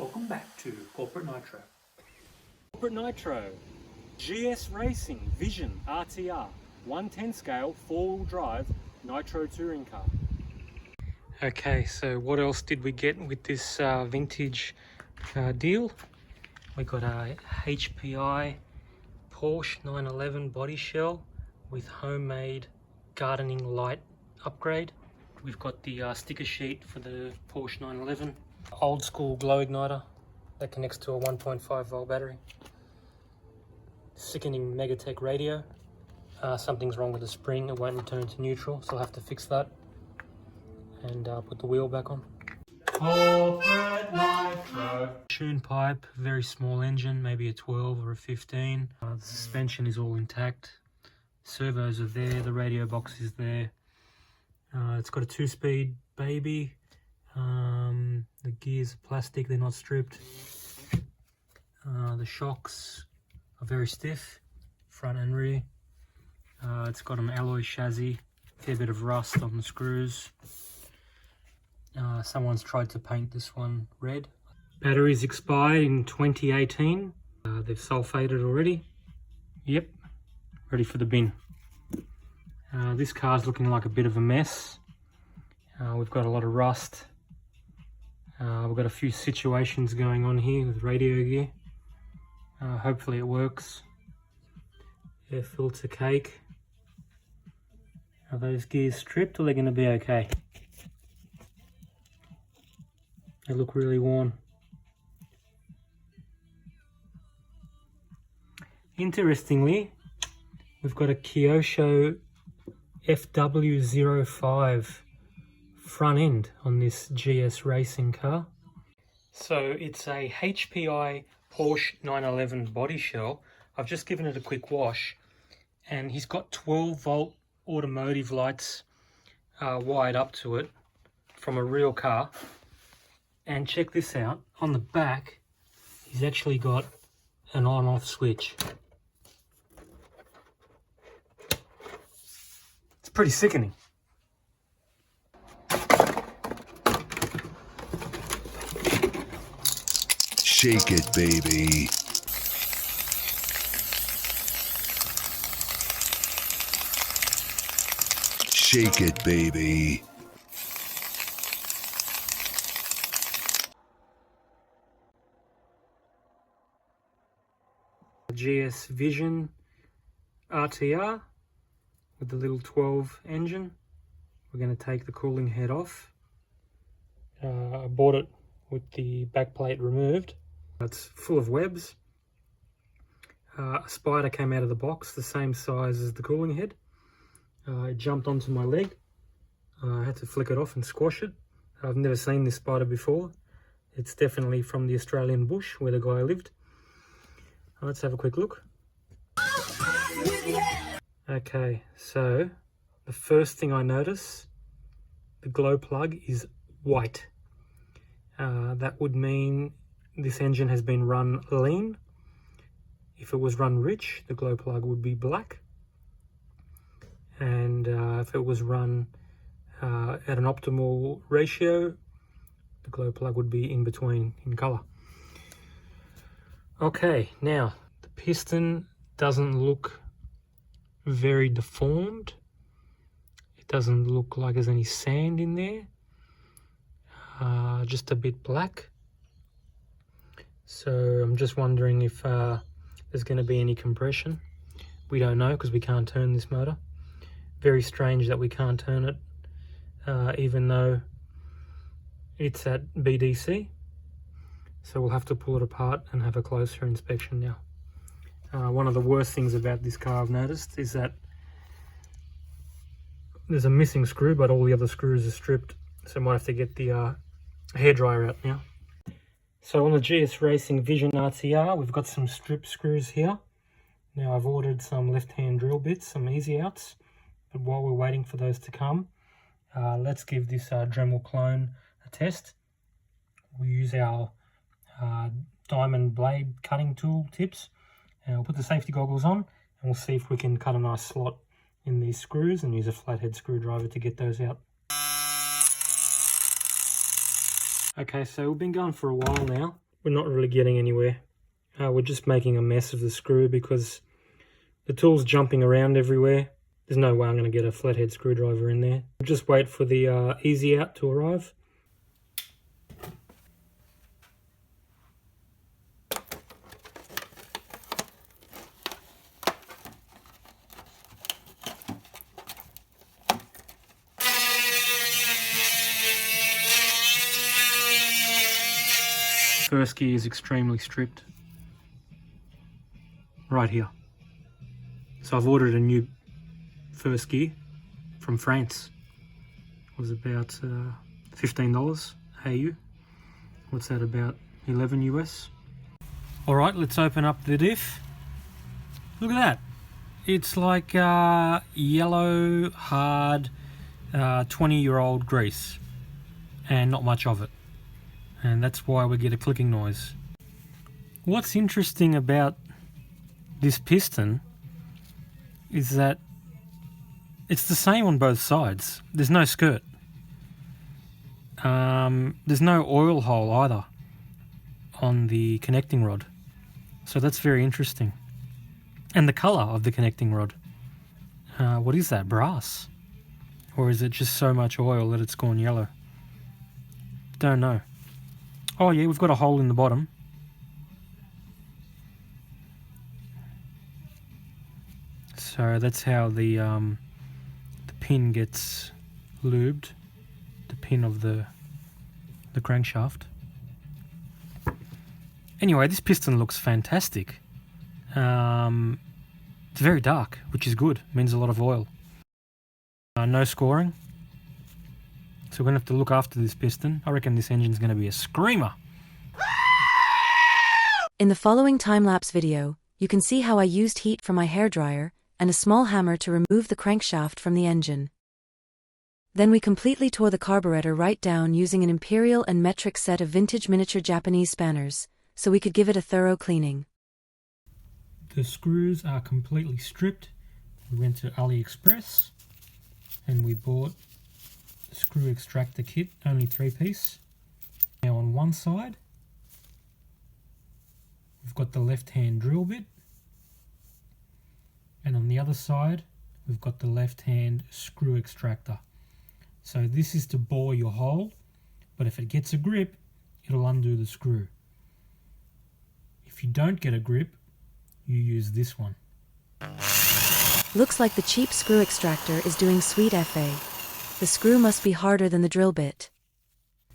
Welcome back to Corporate Nitro. Corporate Nitro, GS Racing VISION RTR, 110 scale, 4-wheel drive, Nitro touring car. Okay, so what else did we get with this vintage deal? We got a HPI Porsche 911 body shell with homemade gardening light upgrade. We've got the sticker sheet for the Porsche 911. Old school glow igniter that connects to a 1.5 volt battery. Sickening Megatech radio. Something's wrong with the spring, it won't return to neutral, so I'll have to fix that and put the wheel back on. Corporate Nitro. Tune pipe, very small engine, maybe a 12 or a 15. The suspension is all intact. Servos are there, the radio box is there. It's got a 2-speed baby. The gears are plastic, they're not stripped. The shocks are very stiff, front and rear. It's got an alloy chassis, fair bit of rust on the screws. Someone's tried to paint this one red. Batteries expired in 2018. They've sulfated already. Yep, ready for the bin. This car's looking like a bit of a mess. We've got a lot of rust. We've got a few situations going on here with radio gear. Hopefully it works. Air filter cake. Are those gears stripped or they're going to be okay? They look really worn. Interestingly, we've got a Kyosho FW05 front end on this GS Racing car. So it's a HPI Porsche 911 body shell. I've just given it a quick wash and he's got 12 volt automotive lights wired up to it from a real car. And check this out, on the back he's actually got an on-off switch. It's pretty sickening. Shake it, baby. Shake it, baby. GS VISION RTR with the little 12 engine. We're going to take the cooling head off. I bought it with the back plate removed. It's full of webs. A spider came out of the box the same size as the cooling head. It jumped onto my leg. I had to flick it off and squash it. I've never seen this spider before. It's definitely from the Australian bush where the guy lived. Let's have a quick look. Okay, so the first thing I notice, the glow plug is white. That would mean this engine has been run lean. If it was run rich, the glow plug would be black. And if it was run at an optimal ratio, the glow plug would be in between in color. Okay, now the piston doesn't look very deformed. It doesn't look like there's any sand in there. Just a bit black. So I'm just wondering if there's going to be any compression. We don't know because we can't turn this motor. Very strange that we can't turn it even though it's at BDC. So we'll have to pull it apart and have a closer inspection now. One of the worst things about this car I've noticed is that there's a missing screw, but all the other screws are stripped. So I might have to get the hairdryer out now. So on the GS Racing VISION RTR, we've got some strip screws here. Now I've ordered some left-hand drill bits, some easy outs. But while we're waiting for those to come, let's give this Dremel clone a test. We use our diamond blade cutting tool tips, and we'll put the safety goggles on and we'll see if we can cut a nice slot in these screws and use a flathead screwdriver to get those out. Okay, so we've been going for a while now we're not really getting anywhere. We're just making a mess of the screw because the tool's jumping around everywhere. There's no way I'm going to get a flathead screwdriver in there. Just wait for the easy out to arrive. First gear is extremely stripped. Right here. So I've ordered a new first gear from France. It was about $15 AU. What's that, about 11 US? Alright, let's open up the diff. Look at that. It's like yellow, hard, 20-year-old grease. And not much of it. And that's why we get a clicking noise. What's interesting about this piston is that it's the same on both sides. There's no skirt. There's no oil hole either on the connecting rod. So that's very interesting. And the colour of the connecting rod. What is that, brass? Or is it just so much oil that it's gone yellow? Don't know. Oh yeah, we've got a hole in the bottom. So that's how the pin gets lubed, the pin of the crankshaft. Anyway, this piston looks fantastic. It's very dark, which is good. Means a lot of oil. No scoring. So we're going to have to look after this piston. I reckon this engine's going to be a screamer. In the following time-lapse video, you can see how I used heat from my hairdryer and a small hammer to remove the crankshaft from the engine. Then we completely tore the carburetor right down using an imperial and metric set of vintage miniature Japanese spanners, so we could give it a thorough cleaning. The screws are completely stripped. We went to AliExpress and we bought the screw extractor kit, only 3-piece. Now on one side, we've got the left-hand drill bit, and on the other side, we've got the left-hand screw extractor. So this is to bore your hole, but if it gets a grip, it'll undo the screw. If you don't get a grip, you use this one. Looks like the cheap screw extractor is doing sweet FA. The screw must be harder than the drill bit.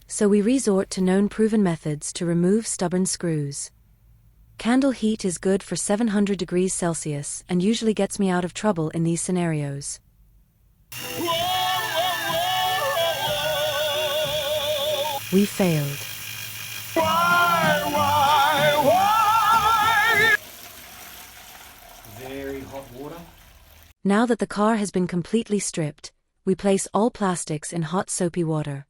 So we resort to known proven methods to remove stubborn screws. Candle heat is good for 700 degrees Celsius and usually gets me out of trouble in these scenarios. We failed. Very hot water. Now that the car has been completely stripped, we place all plastics in hot soapy water.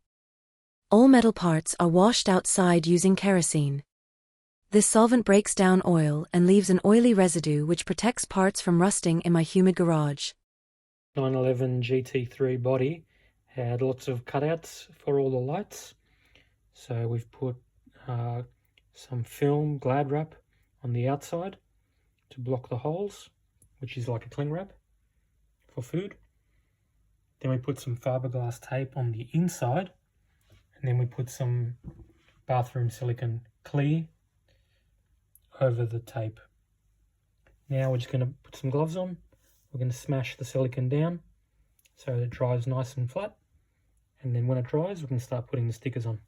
All metal parts are washed outside using kerosene. This solvent breaks down oil and leaves an oily residue which protects parts from rusting in my humid garage. 911 GT3 body had lots of cutouts for all the lights. So we've put some film Glad wrap on the outside to block the holes, which is like a cling wrap for food. Then we put some fiberglass tape on the inside, and then we put some bathroom silicone clear over the tape. Now we're just going to put some gloves on. We're going to smash the silicone down so that it dries nice and flat, and then when it dries we can start putting the stickers on.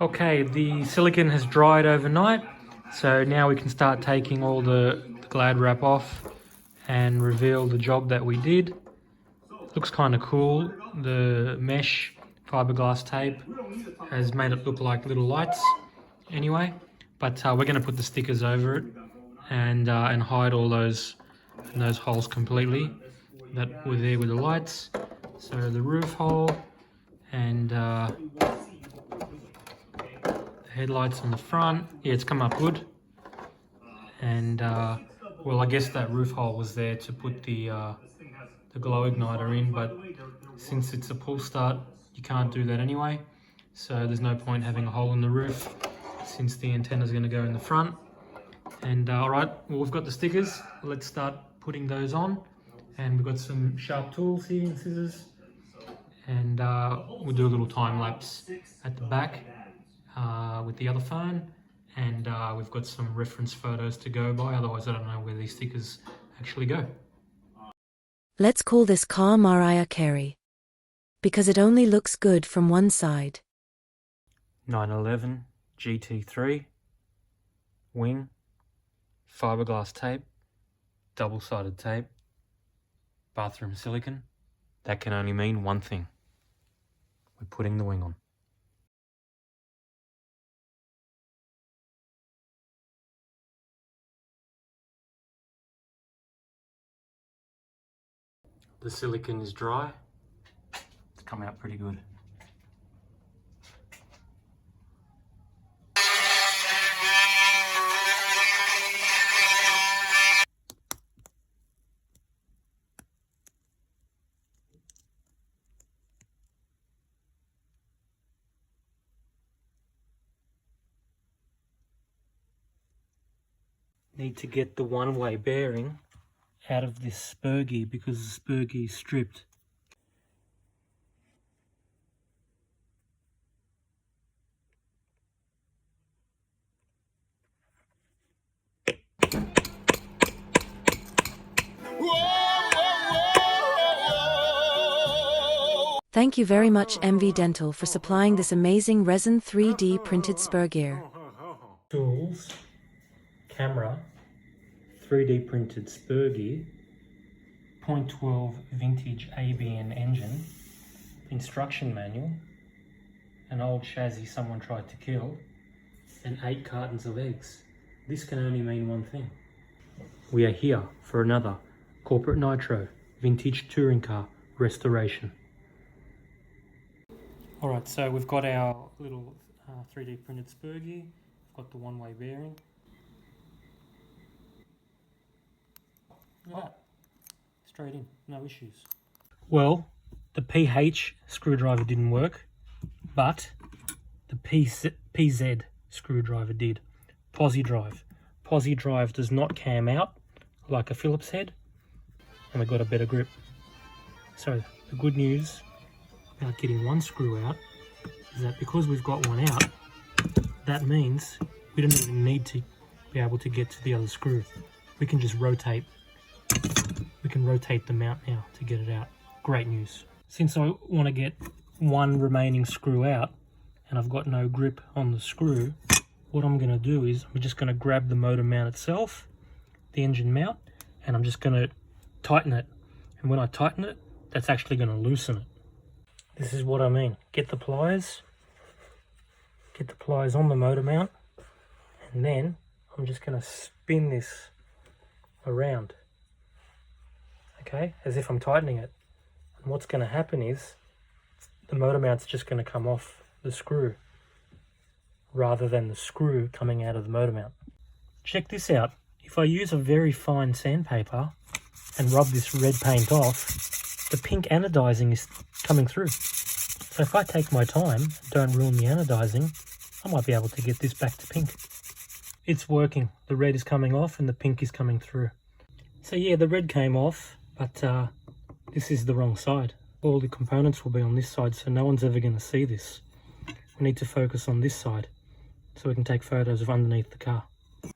Okay, the silicone has dried overnight, so now we can start taking all the Glad wrap off and reveal the job that we did. Looks kind of cool. The mesh fiberglass tape has made it look like little lights anyway, but we're going to put the stickers over it and hide all those holes completely that were there with the lights. So the roof hole and the headlights on the front, yeah, it's come up good. And well, I guess that roof hole was there to put the glow igniter in, but since it's a pull start, you can't do that anyway, so there's no point having a hole in the roof. since the antenna is going to go in the front. And alright, well, we've got the stickers. Let's start putting those on. And we've got some sharp tools here and scissors. And we'll do a little time lapse at the back with the other phone. And we've got some reference photos to go by, otherwise I don't know where these stickers actually go. Let's call this car Mariah Carey, because it only looks good from one side. 911 GT3 wing, fiberglass tape, double-sided tape, bathroom silicone. That can only mean one thing. We're putting the wing on. The silicone is dry. It's come out pretty good. Need to get the one-way bearing out of this spur gear because the spur gear is stripped. Thank you very much MV Dental for supplying this amazing resin 3D printed spur gear. Tools, camera, 3D printed spur gear, 0.12 vintage ABN engine, instruction manual, an old chassis someone tried to kill, and 8 cartons of eggs. This can only mean one thing. We are here for another corporate nitro, vintage touring car restoration. Alright, so we've got our little 3D printed spur gear, we've got the one-way bearing. Look at that. Straight in, no issues. Well, the PH screwdriver didn't work, but the PZ screwdriver did. Posi drive. Posi drive does not cam out like a Phillips head, and we got a better grip. So the good news about getting one screw out is that because we've got one out, that means we don't even need to be able to get to the other screw. We can just rotate. We can rotate the mount now to get it out. Great news. Since I want to get one remaining screw out and I've got no grip on the screw, what I'm going to do is I'm just going to grab the motor mount itself, the engine mount, and I'm just going to tighten it. And when I tighten it, that's actually going to loosen it. This is what I mean. Get the pliers on the motor mount, and then I'm just going to spin this around. Okay, as if I'm tightening it. And what's going to happen is the motor mount's just going to come off the screw rather than the screw coming out of the motor mount. Check this out. If I use a very fine sandpaper and rub this red paint off, the pink anodizing is coming through. So if I take my time and don't ruin the anodizing, I might be able to get this back to pink. It's working. The red is coming off and the pink is coming through. So yeah, the red came off, but this is the wrong side. All the components will be on this side, so no one's ever going to see this. We need to focus on this side so we can take photos of underneath the car.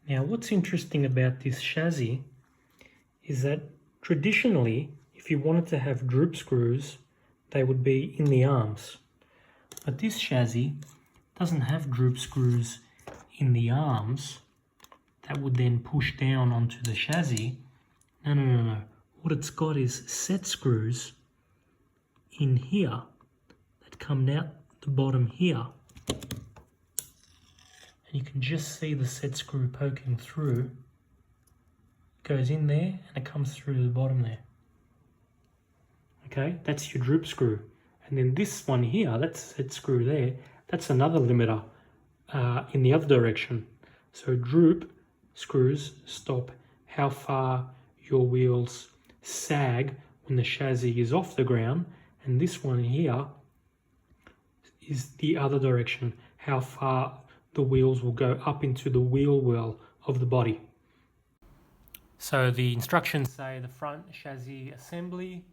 Now, what's interesting about this chassis is that traditionally, if you wanted to have droop screws, they would be in the arms. But this chassis doesn't have droop screws in the arms that would then push down onto the chassis. No. What it's got is set screws in here that come out the bottom here. And you can just see the set screw poking through. It goes in there and it comes through the bottom there. Okay, that's your droop screw. And then this one here, that's set screw there, that's another limiter in the other direction. So droop screws stop how far your wheels sag when the chassis is off the ground, and this one here is the other direction, how far the wheels will go up into the wheel well of the body. So the instructions say the front chassis assembly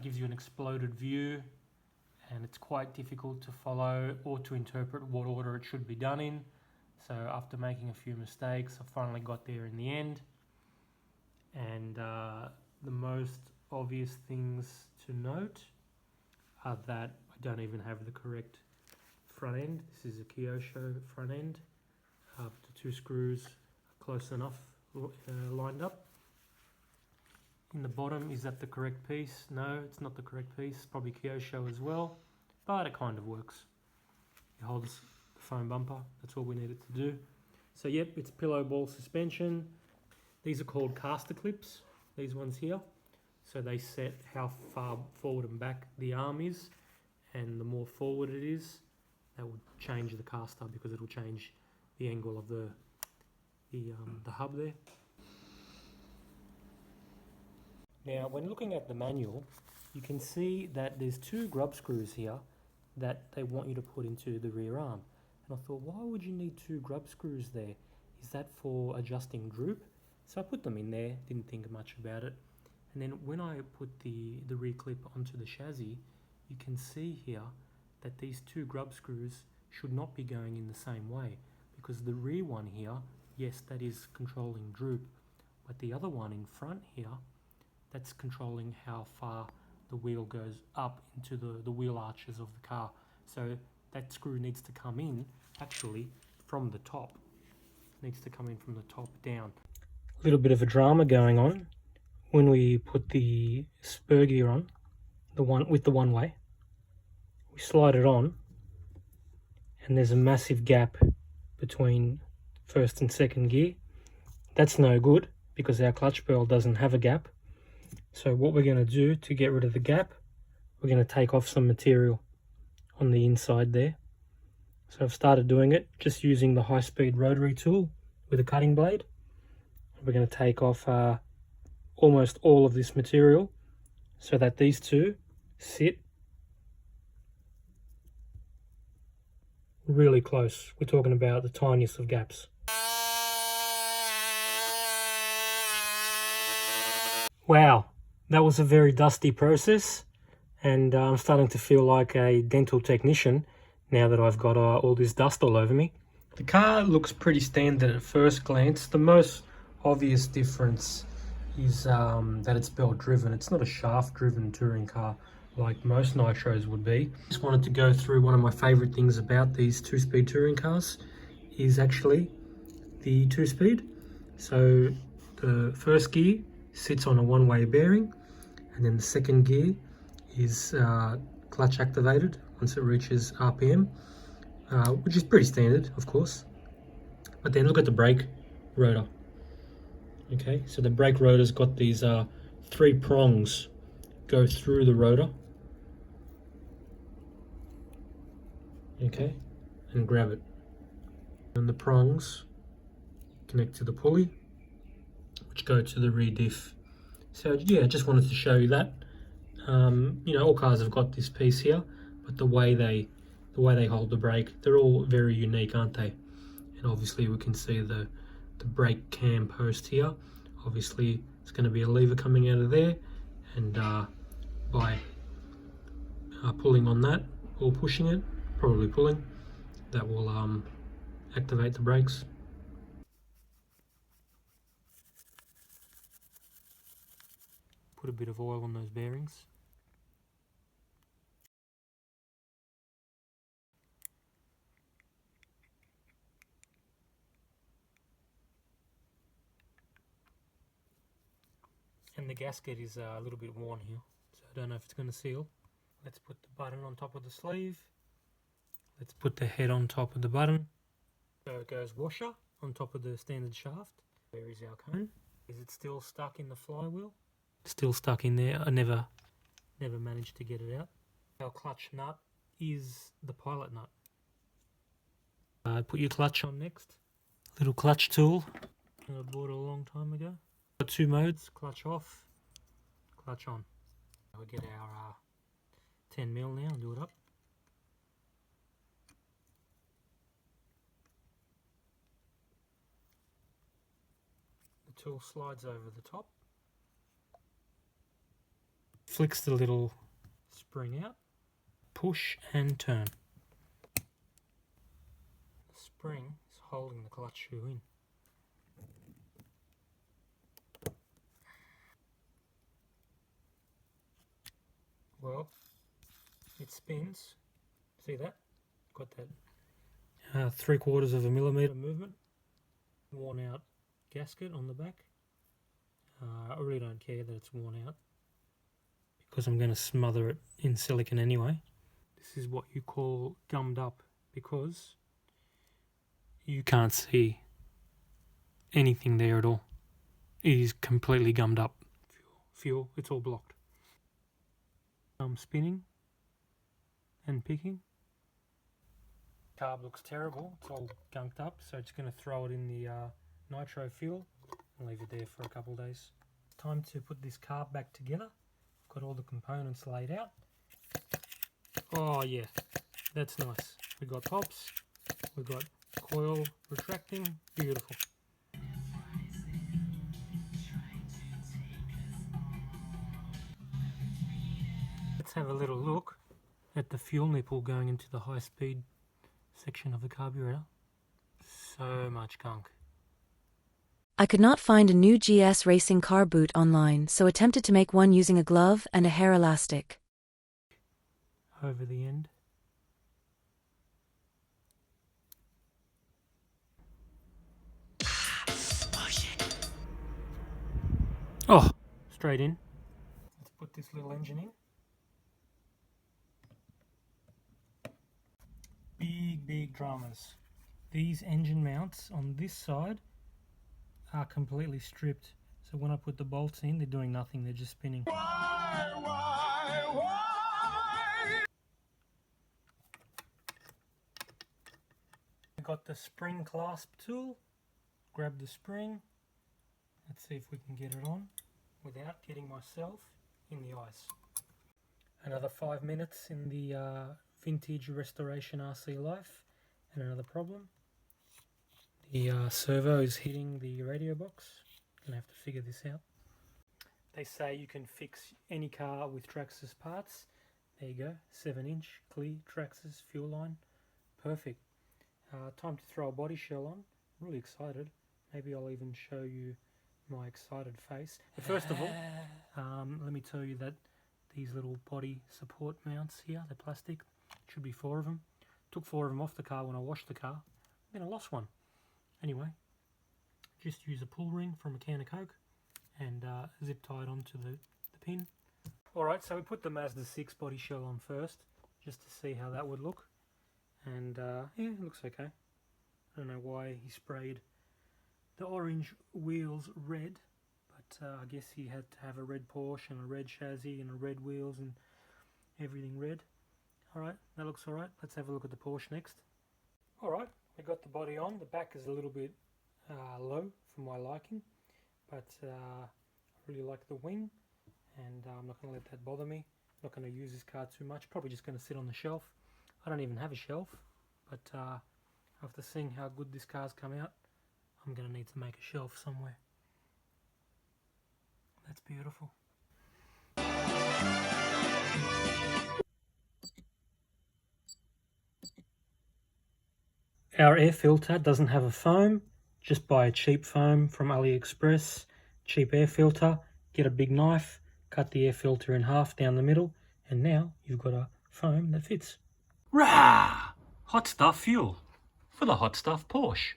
gives you an exploded view, and it's quite difficult to follow or to interpret what order it should be done in. So after making a few mistakes, I finally got there in the end. And the most obvious things to note are that I don't even have the correct front end. This is a Kyosho front end. The two screws are close enough lined up. In the bottom, is that the correct piece? No, it's not the correct piece. Probably Kyosho as well, but it kind of works. It holds the foam bumper. That's all we needed to do. So yep, it's pillow ball suspension. These are called caster clips, these ones here. So they set how far forward and back the arm is, and the more forward it is, that will change the caster because it will change the angle of the hub there. Now, when looking at the manual, you can see that there's two grub screws here that they want you to put into the rear arm. And I thought, why would you need two grub screws there? Is that for adjusting droop? So I put them in there, didn't think much about it. And then when I put the rear clip onto the chassis, you can see here that these two grub screws should not be going in the same way, because the rear one here, yes, that is controlling droop, but the other one in front here, that's controlling how far the wheel goes up into the wheel arches of the car. So that screw needs to come in actually from the top. It needs to come in from the top down. A little bit of a drama going on when we put the spur gear on, the one with the one way. We slide it on, and there's a massive gap between first and second gear. That's no good because our clutch pearl doesn't have a gap. So what we're going to do to get rid of the gap, we're going to take off some material on the inside there. So I've started doing it just using the high-speed rotary tool with a cutting blade. We're going to take off almost all of this material so that these two sit really close. We're talking about the tiniest of gaps. Wow, that was a very dusty process, and I'm starting to feel like a dental technician now that I've got all this dust all over me. The car looks pretty standard at first glance. The most obvious difference is that it's belt driven. It's not a shaft driven touring car like most Nitros would be. Just wanted to go through one of my favorite things about these two-speed touring cars is actually the two-speed. So the first gear sits on a one-way bearing, and then the second gear is clutch activated once it reaches RPM, which is pretty standard, of course. But then look at the brake rotor. Okay, so the brake rotor's got these three prongs go through the rotor. Okay, and grab it. And the prongs connect to the pulley, which go to the rear diff. So yeah, just wanted to show you that. You know, all cars have got this piece here, but the way they hold the brake, they're all very unique, aren't they? And obviously we can see the brake cam post here. Obviously it's going to be a lever coming out of there, and by pulling on that or pushing it, probably pulling, that will activate the brakes. Put a bit of oil on those bearings. And the gasket is a little bit worn here, so I don't know if it's going to seal. Let's put the button on top of the sleeve. Let's put the head on top of the button. So it goes washer on top of the standard shaft. Where is our cone? Is it still stuck in the flywheel? It's still stuck in there. I never managed to get it out. Our clutch nut is the pilot nut. Put your clutch on next. Little clutch tool. I bought it a long time ago. Got two modes, clutch off, clutch on. We'll get our 10mm now and do it up. tool slides over the top, flicks the little spring out, push and turn. The spring is holding the clutch shoe in. Well, it spins. See that? Got that 3/4 of a millimeter movement. Worn out gasket on the back. I really don't care that it's worn out because I'm going to smother it in silicone anyway. This is what you call gummed up because you can't see anything there at all. It is completely gummed up. Fuel, it's all blocked. I'm spinning and picking. Carb looks terrible, it's all gunked up, so it's going to throw it in the nitro fuel and leave it there for a couple of days. Time to put this carb back together. Got all the components laid out. Oh yeah, that's nice. We got tops, we got coil retracting, beautiful. Let's have a little look at the fuel nipple going into the high speed section of the carburetor. So much gunk. I could not find a new GS racing car boot online, so attempted to make one using a glove and a hair elastic. Over the end. Oh, straight in. Let's put this little engine in. Big dramas. These engine mounts on this side are completely stripped. So when I put the bolts in, they're doing nothing, they're just spinning. Why? I got the spring clasp tool. Grab the spring. Let's see if we can get it on without getting myself in the eyes. Another 5 minutes in the vintage restoration RC life, and another problem. The servo is hitting the radio box. Gonna have to figure this out. They say you can fix any car with Traxxas parts. There you go, 7-inch clear Traxxas fuel line, perfect. Time to throw a body shell on. Really excited. Maybe I'll even show you my excited face. But first of all, let me tell you that these little body support mounts here, they're plastic. Should be 4 of them. Took 4 of them off the car when I washed the car. Then I lost one. Anyway, just use a pull ring from a can of Coke and zip tie it onto the pin. Alright, so we put the Mazda 6 body shell on first, just to see how that would look. And yeah, it looks okay. I don't know why he sprayed the orange wheels red, but I guess he had to have a red Porsche and a red chassis and a red wheels and everything red. Alright, that looks alright. Let's have a look at the Porsche next. Alright, we got the body on. The back is a little bit low for my liking, but I really like the wing, and I'm not going to let that bother me. I'm not going to use this car too much, probably just going to sit on the shelf. I don't even have a shelf, but after seeing how good this car's come out, I'm going to need to make a shelf somewhere. That's beautiful. Our air filter doesn't have a foam. Just buy a cheap foam from AliExpress, cheap air filter, get a big knife, cut the air filter in half down the middle, and now you've got a foam that fits. Rah! Hot stuff fuel for the hot stuff Porsche.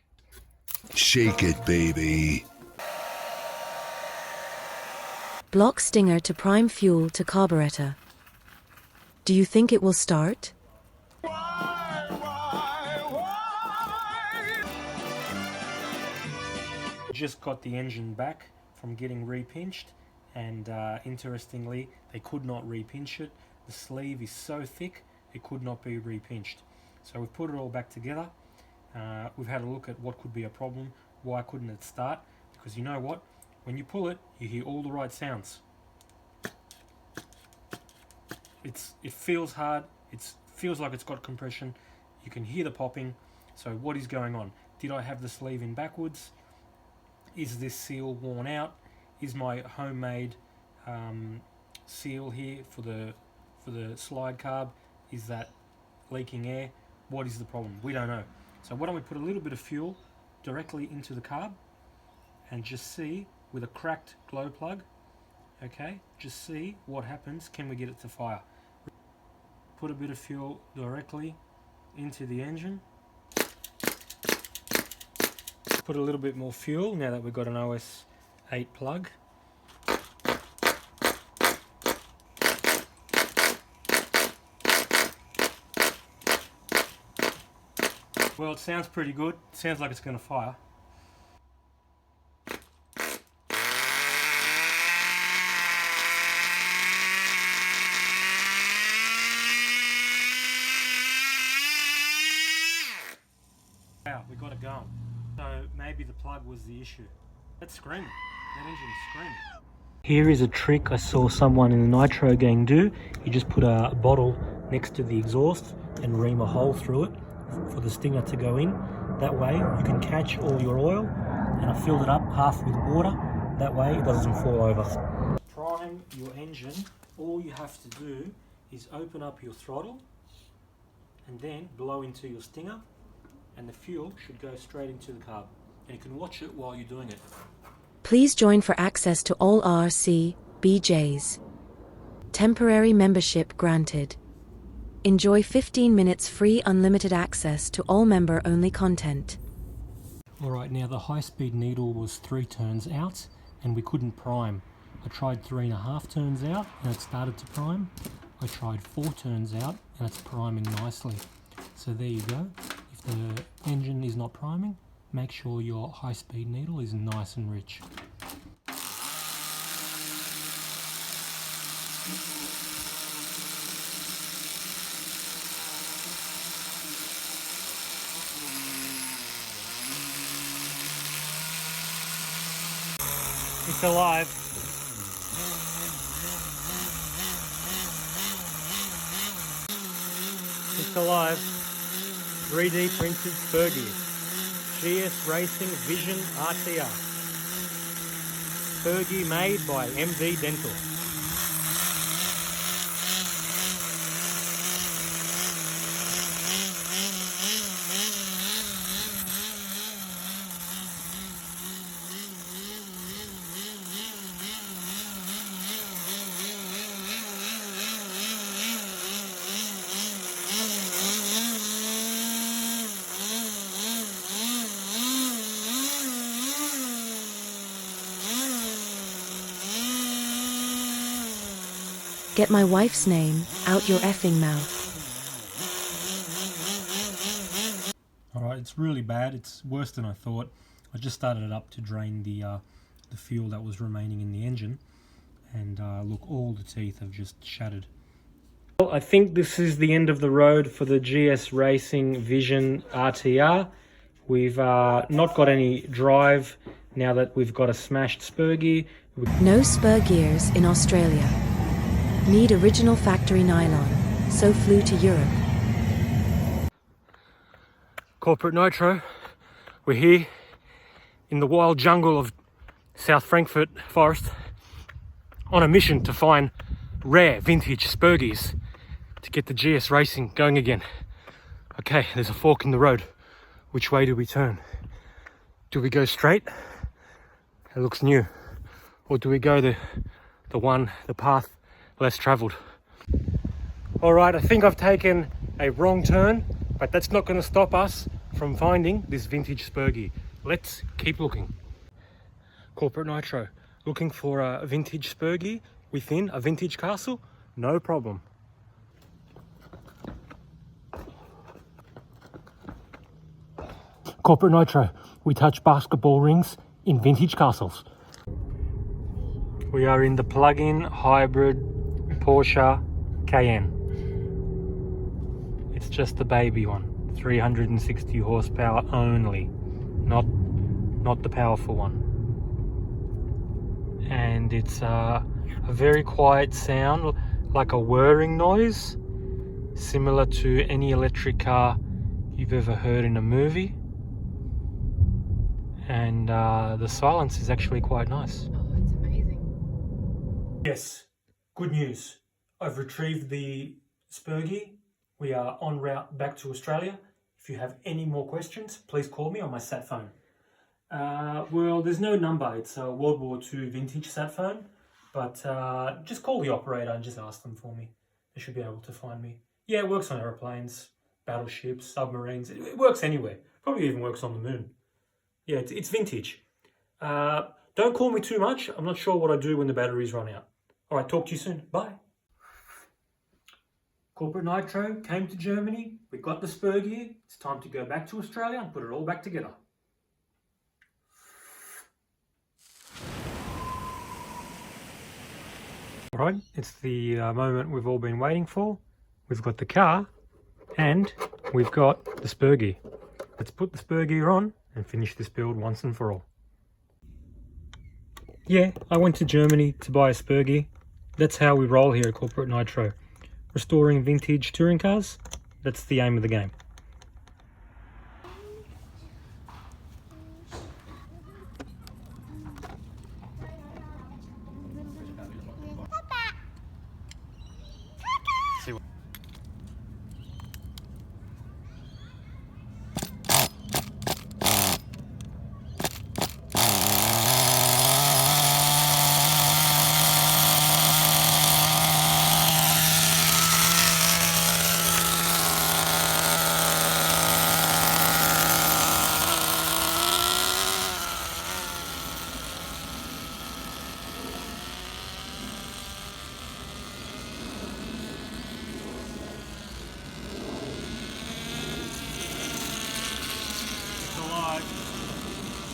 Shake it, baby. Block stinger to prime fuel to carburetor. Do you think it will start? Just got the engine back from getting repinched, and interestingly, they could not repinch it. The sleeve is so thick it could not be repinched. So we've put it all back together. We've had a look at what could be a problem. Why couldn't it start? Because you know what? When you pull it, you hear all the right sounds. It feels hard. It feels like it's got compression. You can hear the popping. So what is going on? Did I have the sleeve in backwards? is this seal worn out? Is my homemade seal here for the slide carb, is that leaking air? What is the problem? We don't know. So why don't we put a little bit of fuel directly into the carb and just see with a cracked glow plug, okay, just see what happens. Can we get it to fire? Put a bit of fuel directly into the engine. Put a little bit more fuel now that we've got an OS 8 plug. Well, it sounds pretty good. It sounds like it's going to fire. Wow, we got it going. So maybe the plug was the issue. That's screaming. That engine's screaming. Here is a trick I saw someone in the Nitro gang do. You just put a bottle next to the exhaust and ream a hole through it for the stinger to go in. That way you can catch all your oil, and I filled it up half with water. That way it doesn't fall over. Prime your engine. All you have to do is open up your throttle and then blow into your stinger, and the fuel should go straight into the carb. And you can watch it while you're doing it. Please join for access to all RCBJs. Temporary membership granted. Enjoy 15 minutes free unlimited access to all member-only content. Alright, now the high-speed needle was 3 turns out and we couldn't prime. I tried 3.5 turns out and it started to prime. I tried 4 turns out and it's priming nicely. So there you go. If the engine is not priming, make sure your high-speed needle is nice and rich. It's alive. It's alive. 3D printed spur gear. GS Racing Vision RTR. Spur gear made by MV Dental. Get my wife's name out your effing mouth. Alright, it's really bad. It's worse than I thought. I just started it up to drain the fuel that was remaining in the engine. And look, all the teeth have just shattered. Well, I think this is the end of the road for the GS Racing Vision RTR. We've not got any drive now that we've got a smashed spur gear. No spur gears in Australia. Need original factory nylon, so flew to Europe. Corporate Nitro, we're here in the wild jungle of South Frankfurt Forest on a mission to find rare vintage spur gears to get the GS Racing going again. Okay, there's a fork in the road. Which way do we turn? Do we go straight? It looks new. Or do we go the path less travelled? Alright, I think I've taken a wrong turn, but that's not going to stop us from finding this vintage spur gear. Let's keep looking. Corporate Nitro, looking for a vintage spur gear within a vintage castle? No problem. Corporate Nitro, we touch basketball rings in vintage castles. We are in the plug-in hybrid Porsche Cayenne. It's just the baby one, 360 horsepower only, not the powerful one. And it's a very quiet sound, like a whirring noise, similar to any electric car you've ever heard in a movie. and the silence is actually quite nice. Oh, it's amazing. Yes, good news. I've retrieved the spur gear. We are en route back to Australia. If you have any more questions, please call me on my sat phone. Well, there's no number. It's a World War II vintage sat phone, but just call the operator and just ask them for me. They should be able to find me. Yeah, it works on aeroplanes, battleships, submarines. It works anywhere. Probably even works on the moon. Yeah, it's vintage. Don't call me too much. I'm not sure what I do when the batteries run out. All right, talk to you soon. Bye. Corporate Nitro came to Germany. We got the spur gear. It's time to go back to Australia and put it all back together. All right, it's the moment we've all been waiting for. We've got the car and we've got the spur gear. Let's put the spur gear on and finish this build once and for all. Yeah, I went to Germany to buy a spur gear. That's how we roll here at Corporate Nitro. Restoring vintage touring cars, that's the aim of the game.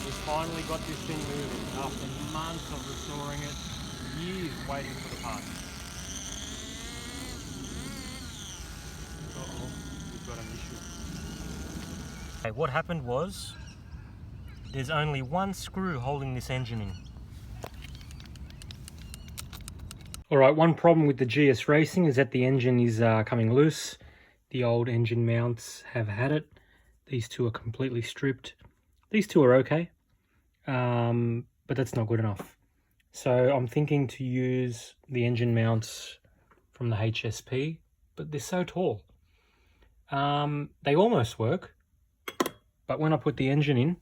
We finally got this thing moving after months of restoring it, years waiting for the parts. Uh-oh, we've got an issue. Okay, what happened was, there's only one screw holding this engine in. Alright, one problem with the GS Racing is that the engine is coming loose. The old engine mounts have had it. These two are completely stripped. These two are okay, but that's not good enough. So I'm thinking to use the engine mounts from the HSP, but they're so tall. They almost work, but when I put the engine in,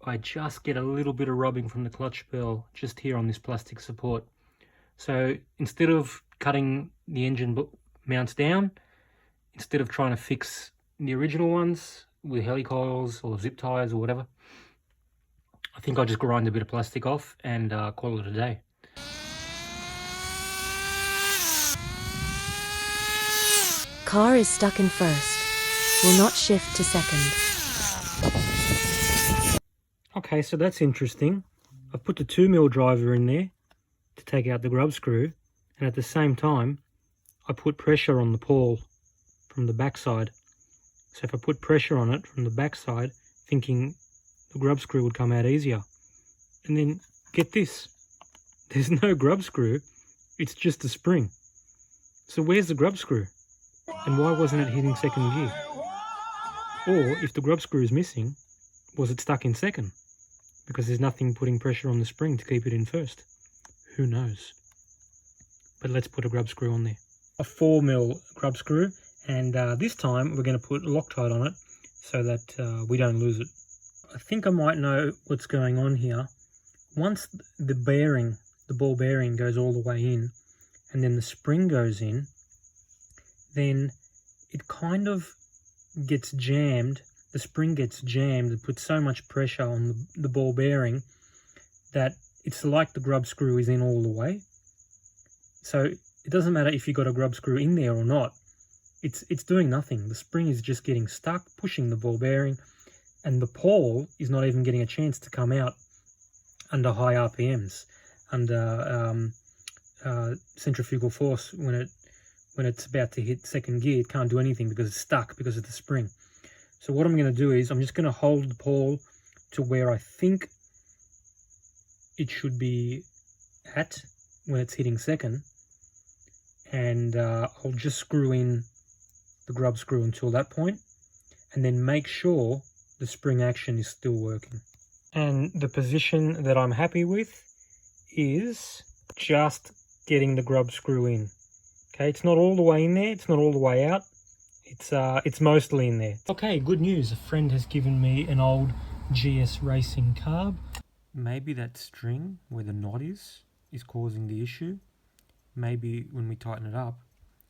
I just get a little bit of rubbing from the clutch bell just here on this plastic support. So instead of cutting the engine mounts down, instead of trying to fix the original ones with helicoils or zip ties or whatever, I think I'll just grind a bit of plastic off and call it a day. Car is stuck in first. Will not shift to second. Okay, so that's interesting. I've put the 2mm driver in there to take out the grub screw, and at the same time I put pressure on the pawl from the backside. So if I put pressure on it from the backside, thinking the grub screw would come out easier, and then get this, there's no grub screw, it's just a spring. So where's the grub screw? And why wasn't it hitting second gear? Or if the grub screw is missing, was it stuck in second? Because there's nothing putting pressure on the spring to keep it in first. Who knows? But let's put a grub screw on there. A 4mm grub screw, and this time we're going to put Loctite on it so that we don't lose it. I think I might know what's going on here. Once the bearing, the ball bearing goes all the way in, and then the spring goes in, then it kind of gets jammed. The spring gets jammed and puts so much pressure on the ball bearing that it's like the grub screw is in all the way. So it doesn't matter if you got a grub screw in there or not. It's doing nothing. The spring is just getting stuck, pushing the ball bearing, and the pawl is not even getting a chance to come out under high RPMs, under centrifugal force. When it's about to hit second gear, it can't do anything because it's stuck because of the spring. So what I'm going to do is I'm just going to hold the pawl to where I think it should be at when it's hitting second, and I'll just screw in the grub screw until that point, and then make sure the spring action is still working. And the position that I'm happy with is just getting the grub screw in. Okay, it's not all the way in there, it's not all the way out. It's mostly in there. Okay, good news. A friend has given me an old GS Racing carb. Maybe that string where the knot is causing the issue. Maybe when we tighten it up,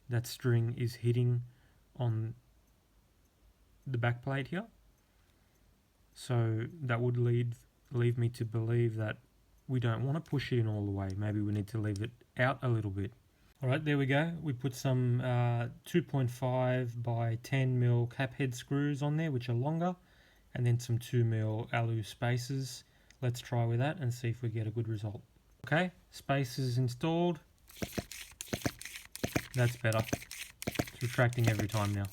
that string is hitting on the back plate here. So that would lead me to believe that we don't want to push it in all the way. Maybe we need to leave it out a little bit. All right, there we go. We put some 2.5 by 10 mil cap head screws on there, which are longer, and then some 2 mil alu spacers. Let's try with that and see if we get a good result. Okay, spacers installed. That's better. It's retracting every time now.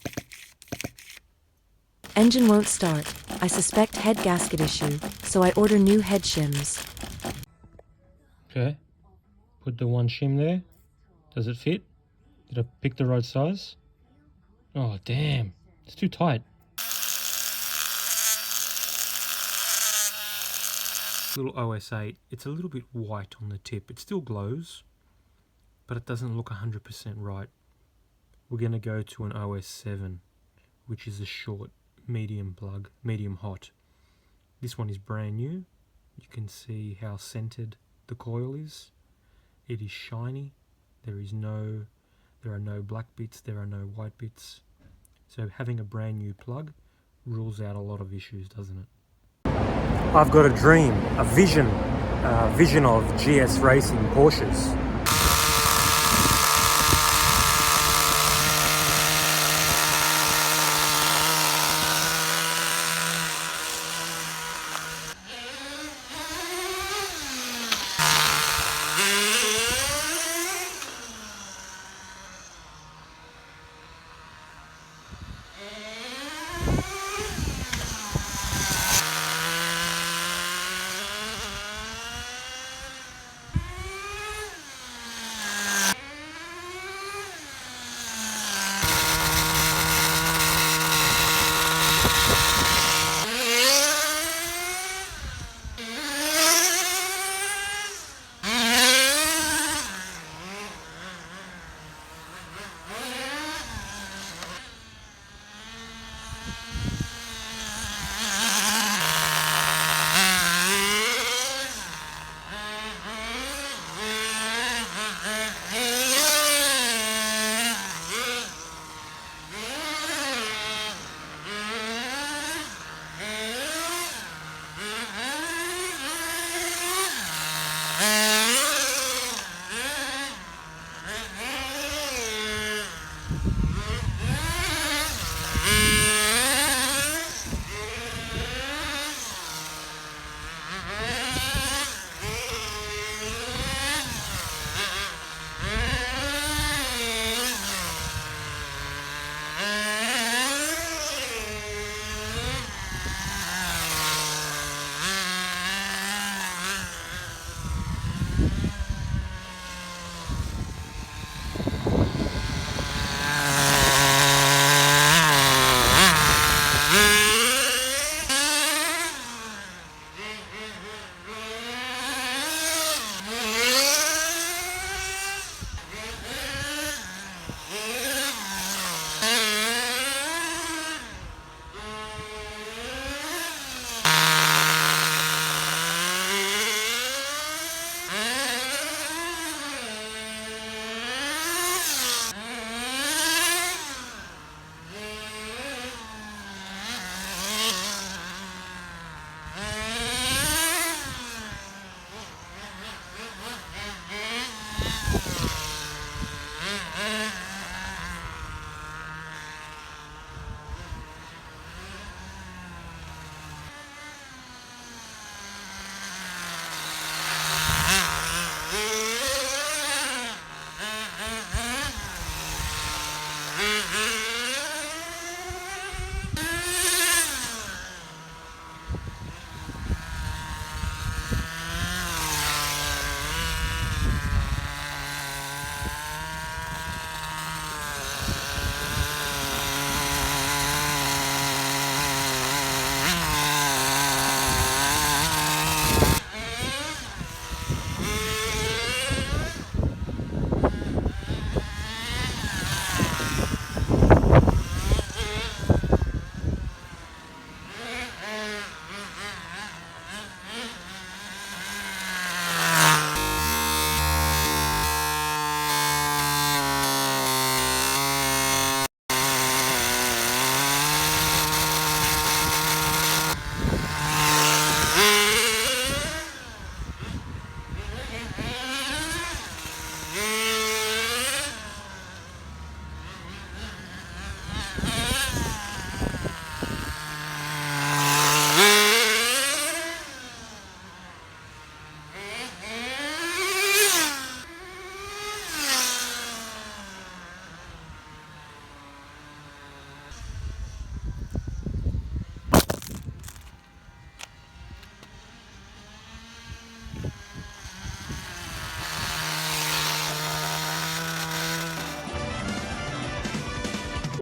Engine won't start. I suspect head gasket issue, so I order new head shims. Okay, put the one shim there. Does it fit? Did I pick the right size? Oh damn, it's too tight. Little OS8, it's a little bit white on the tip. It still glows, but it doesn't look 100% right. We're gonna go to an OS7, which is a short, medium plug, medium hot. This one is brand new. You can see how centered the coil is. It is shiny. There are no black bits, there are no white bits. So having a brand new plug rules out a lot of issues, doesn't it? I've got a dream, a vision of GS Racing Porsches.